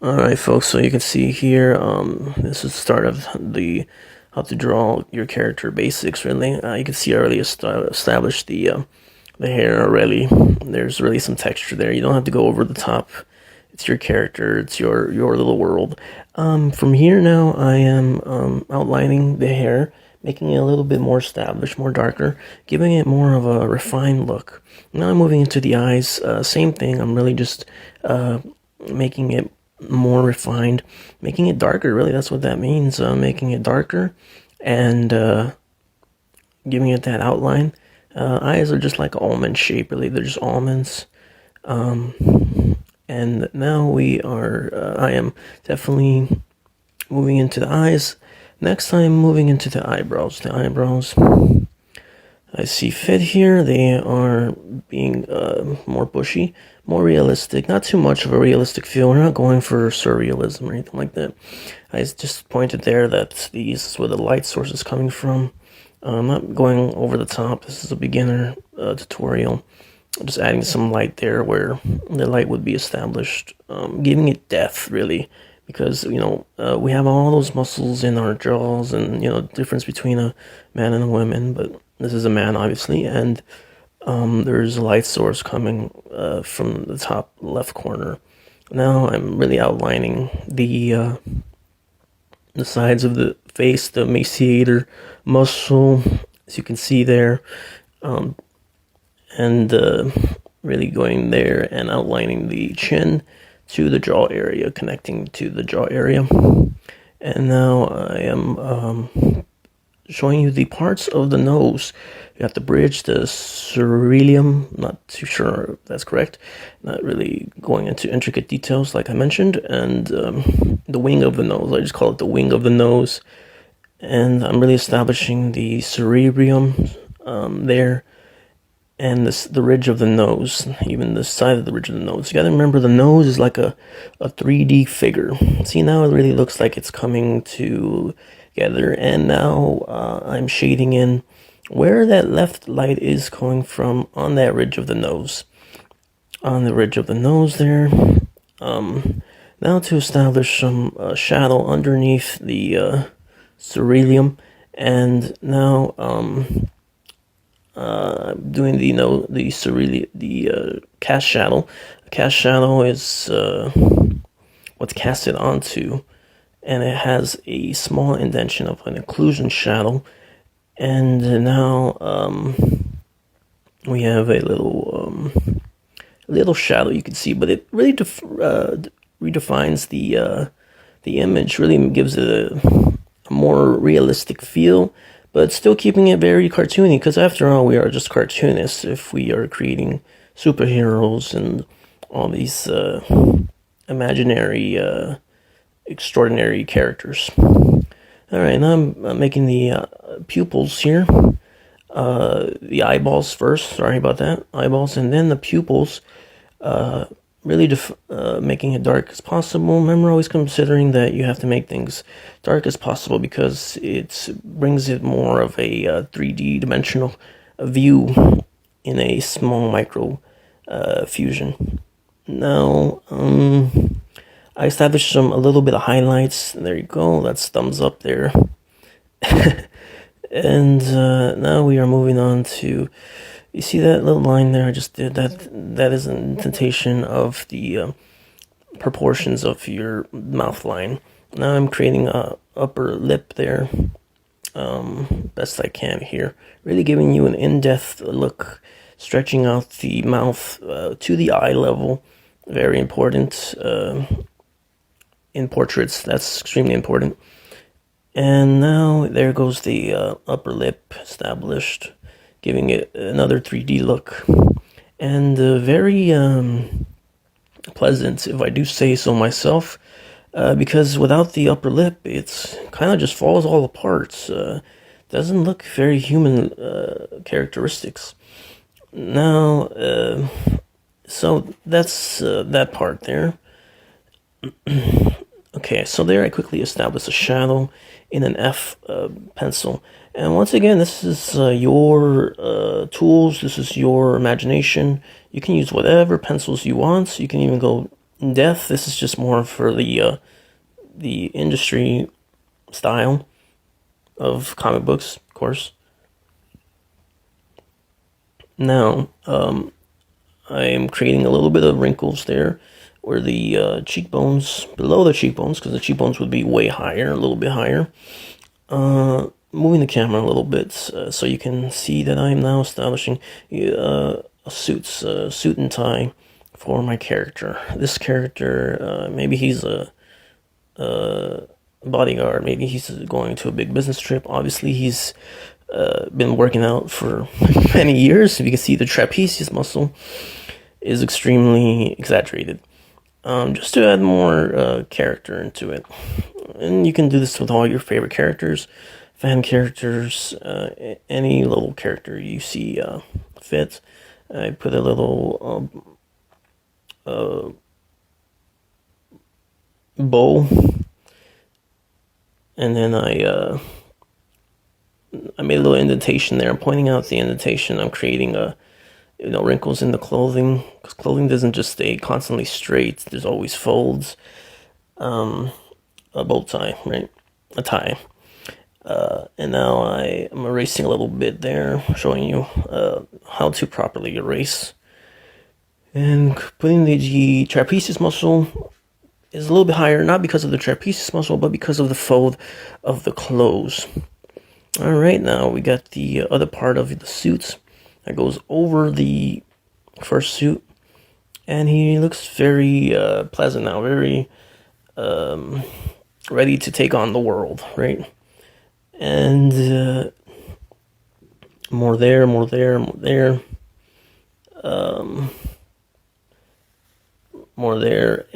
Alright folks, so you can see here, this is the start of the how to draw your character basics really. You can see I already established the hair already. There's really some texture there. You don't have to go over the top. It's your character, it's your little world. From here now I am outlining the hair, making it a little bit more established, more darker, giving it more of a refined look. Now I'm moving into the eyes, same thing. I'm really just making it more refined, making it darker. Really, that's what that means. Making it darker and giving it that outline. Eyes are just like almond shape. Really, they're just almonds. And now we are. I am definitely moving into the eyes. Next, I'm moving into the eyebrows. The eyebrows I see fit here. They are being more bushy, more realistic. Not too much of a realistic feel. We're not going for surrealism or anything like that. I just pointed there that this is where the light source is coming from. I'm not going over the top. This is a beginner tutorial. I'm just adding some light there where the light would be established, giving it depth really, because we have all those muscles in our jaws, and difference between a man and a woman, but this is a man obviously, and there's a light source coming from the top left corner. Now I'm really outlining the sides of the face, the emaciator muscle, as you can see there, and really going there and outlining the chin to the jaw area, connecting to the jaw area. And now I am showing you the parts of the nose. You got the bridge, the ceruleum, not too sure if that's correct, not really going into intricate details like I mentioned, and the wing of the nose. I just call it the wing of the nose. And I'm really establishing the cerebrum there, and the ridge of the nose, even the side of the ridge of the nose. You gotta remember, the nose is like a 3D figure. See, now it really looks like it's coming together, and now I'm shading in where that left light is coming from on that ridge of the nose. On the ridge of the nose there. Now to establish some shadow underneath the ceruleum, and now doing the cast shadow. A cast shadow is what's casted onto, and it has a small indentation of an occlusion shadow. And now we have a little shadow you can see, but it really redefines the image. Really gives it a more realistic feel, but still keeping it very cartoony, because after all, we are just cartoonists if we are creating superheroes and all these imaginary extraordinary characters. Alright, now I'm making the pupils here. The eyeballs first, sorry about that. Eyeballs, and then the pupils. Really making it dark as possible. Remember, always considering that you have to make things dark as possible, because it brings it more of a 3D dimensional view in a small micro fusion. Now, I established a little bit of highlights. There you go. That's thumbs up there. And now we are moving on to, you see that little line there I just did? That is an indentation of the proportions of your mouth line. Now I'm creating a upper lip there, best I can here. Really giving you an in-depth look, stretching out the mouth to the eye level. Very important in portraits. That's extremely important. And now there goes the upper lip established, giving it another 3D look, and very pleasant, if I do say so myself, because without the upper lip, it's kind of just falls all apart. Doesn't look very human characteristics. Now, so that's that part there. Okay, so there I quickly established a shadow in an F pencil. And once again, this is your tools, this is your imagination. You can use whatever pencils you want. You can even go Death, this is just more for the industry style of comic books, of course. Now, I am creating a little bit of wrinkles there where the cheekbones, below the cheekbones, because the cheekbones would be way higher, a little bit higher. Moving the camera a little bit so you can see that I am now establishing a suit and tie for my character. This character, maybe he's a bodyguard, maybe he's going to a big business trip. Obviously, he's been working out for many years. If you can see, the trapezius muscle is extremely exaggerated, just to add more character into it. And you can do this with all your favorite characters, fan characters, any little character you see fit. I put a little bow, and then I made a little indentation there. I'm pointing out the indentation. I'm creating wrinkles in the clothing, because clothing doesn't just stay constantly straight. There's always folds. A bow tie, right? A tie. And now I am erasing a little bit there, showing you how to properly erase. And putting the trapezius muscle is a little bit higher, not because of the trapezius muscle, but because of the fold of the clothes. All right, now we got the other part of the suit that goes over the first suit, and he looks very pleasant now, very ready to take on the world, right? And more there, more there, more there, more there.